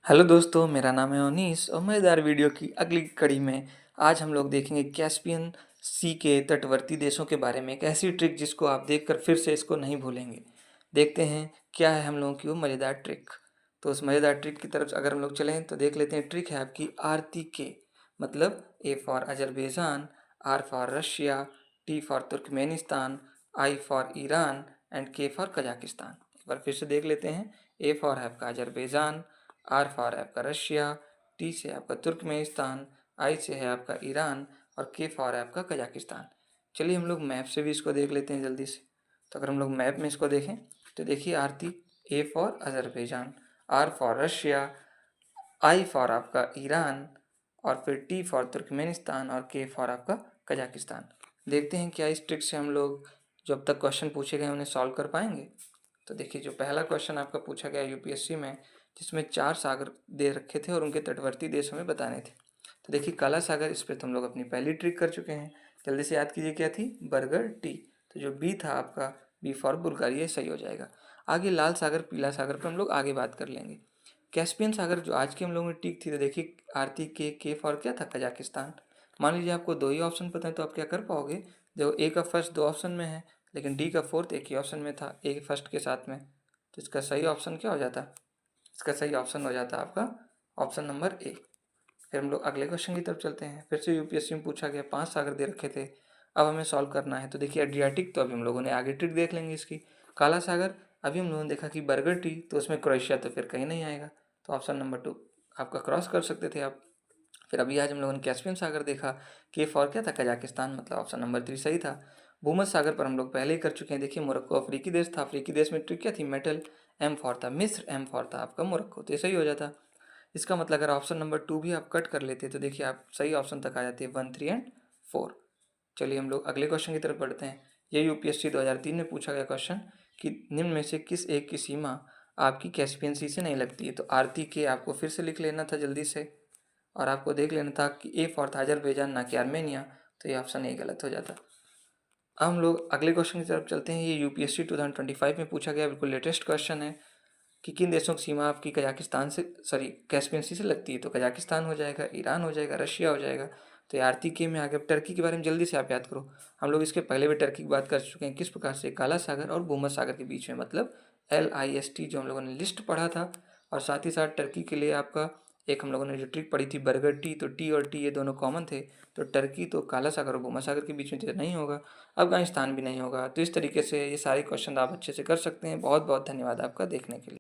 Hello दोस्तों, मेरा नाम है अनीस और मज़ेदार वीडियो की अगली कड़ी में आज हम लोग देखेंगे कैस्पियन सी के तटवर्ती देशों के बारे में। एक ऐसी ट्रिक जिसको आप देखकर फिर से इसको नहीं भूलेंगे। देखते हैं क्या है हम लोगों की वो मज़ेदार ट्रिक। तो उस मज़ेदार ट्रिक की तरफ अगर हम लोग चलें तो देख लेते हैं। ट्रिक है आपकी आरती के, मतलब A for Azerbaijan, R for Russia, T for Turkmenistan, I for Iran and K for Kazakhstan. एक बार फिर से देख लेते हैं। ए फॉर है आपका अजरबैजान, आर फॉर है आपका रशिया, टी से आपका तुर्कमेनिस्तान, आई से है आपका ईरान और के फॉर है आपका कजाकिस्तान। चलिए हम लोग मैप से भी इसको देख लेते हैं जल्दी से। तो अगर हम लोग मैप में इसको देखें तो देखिए Aarti, A for Azerbaijan, R for Russia, I for आपका ईरान और फिर टी फॉर तुर्कमेनिस्तान और के फॉर आपका कजाकिस्तान। देखते हैं क्या इस ट्रिक से हम लोग जो अब तक क्वेश्चन पूछे गए उन्हें सॉल्व कर पाएंगे। तो देखिए जो पहला क्वेश्चन आपका पूछा गया यूपीएससी में, जिसमें 4 सागर दे रखे थे और उनके तटवर्ती देशों में बताने थे। तो देखिए काला सागर, इस पर तो हम लोग अपनी पहली ट्रिक कर चुके हैं। जल्दी से याद कीजिए क्या थी, बर्गर टी। तो जो बी था आपका, बी फॉर बुल्गारिया, सही हो जाएगा। आगे लाल सागर पीला सागर पर हम लोग आगे बात कर लेंगे। कैस्पियन सागर जो आज की हम लोगों में टिक थी, तो देखिए आरती के फॉर क्या था, कजाकिस्तान। मान लीजिए आपको दो ही ऑप्शन पता है तो आप क्या कर पाओगे। देखो ए का फर्स्ट दो ऑप्शन में है, लेकिन डी का फोर्थ एक ही ऑप्शन में था, ए फर्स्ट के साथ में। तो इसका सही ऑप्शन क्या हो जाता, इसका सही ऑप्शन हो जाता है आपका ऑप्शन नंबर ए। फिर हम लोग अगले क्वेश्चन की तरफ चलते हैं। फिर से यूपीएससी में पूछा गया, 5 सागर दे रखे थे, अब हमें सॉल्व करना है। तो देखिए एड्रियाटिक, तो अभी हम लोगों ने आगे ट्रिक देख लेंगे इसकी। काला सागर, अभी हम लोगों ने देखा कि बर्गर टी, तो उसमें क्रोएशिया तो फिर कहीं नहीं आएगा, तो ऑप्शन नंबर 2 आपका क्रॉस कर सकते थे आप। फिर अभी आज हम लोगों ने कैस्पियन सागर देखा, के फॉर क्या था, कजाकिस्तान, मतलब ऑप्शन नंबर 3 सही था। भूमध्य सागर पर हम लोग पहले ही कर चुके हैं। देखिए मोरक्को अफ्रीकी देश था, अफ्रीकी देश में ट्रिक क्या थी, मेटल। एम फॉर था मिस्र, एम फॉर था आपका मोरक्को, तो ये सही हो जाता। इसका मतलब अगर ऑप्शन नंबर 2 भी आप कट कर लेते तो देखिए आप सही ऑप्शन तक आ जाते हैं, 1, 3 एंड 4। चलिए हम लोग अगले क्वेश्चन की तरफ बढ़ते हैं। ये यूपीएससी 2003 में पूछा गया क्वेश्चन कि निम्न में से किस एक की सीमा आपकी कैस्पियन सी से नहीं लगती है। तो आरती के आपको फिर से लिख लेना था जल्दी से, और आपको देख लेना था कि ए फॉर था अजरबैजान, ना कि आर्मेनिया, तो ये ऑप्शन ए गलत हो जाता। अब हम लोग अगले क्वेश्चन की तरफ चलते हैं। ये यूपीएससी 2025 में पूछा गया, बिल्कुल लेटेस्ट क्वेश्चन है कि किन देशों की सीमा आपकी कजाकिस्तान से, सॉरी, कैस्पियन सी से लगती है। तो कजाकिस्तान हो जाएगा, ईरान हो जाएगा, रशिया हो जाएगा। तो ये आरती के में आगे। अब टर्की के बारे में जल्दी से आप याद करो, हम लोग इसके पहले भी टर्की की बात कर चुके हैं। किस प्रकार से, काला सागर और भूमध्य सागर के बीच में, मतलब LIST जो हम लोगों ने लिस्ट पढ़ा था। और साथ ही साथ टर्की के लिए आपका एक हम लोगों ने जो ट्रिक पढ़ी थी, बर्गर टी, तो टी और टी ये दोनों कॉमन थे। तो टर्की तो काला सागर और भूमध्य सागर के बीच में तो नहीं होगा, अफगानिस्तान भी नहीं होगा। तो इस तरीके से ये सारे क्वेश्चन आप अच्छे से कर सकते हैं। बहुत बहुत धन्यवाद आपका देखने के लिए।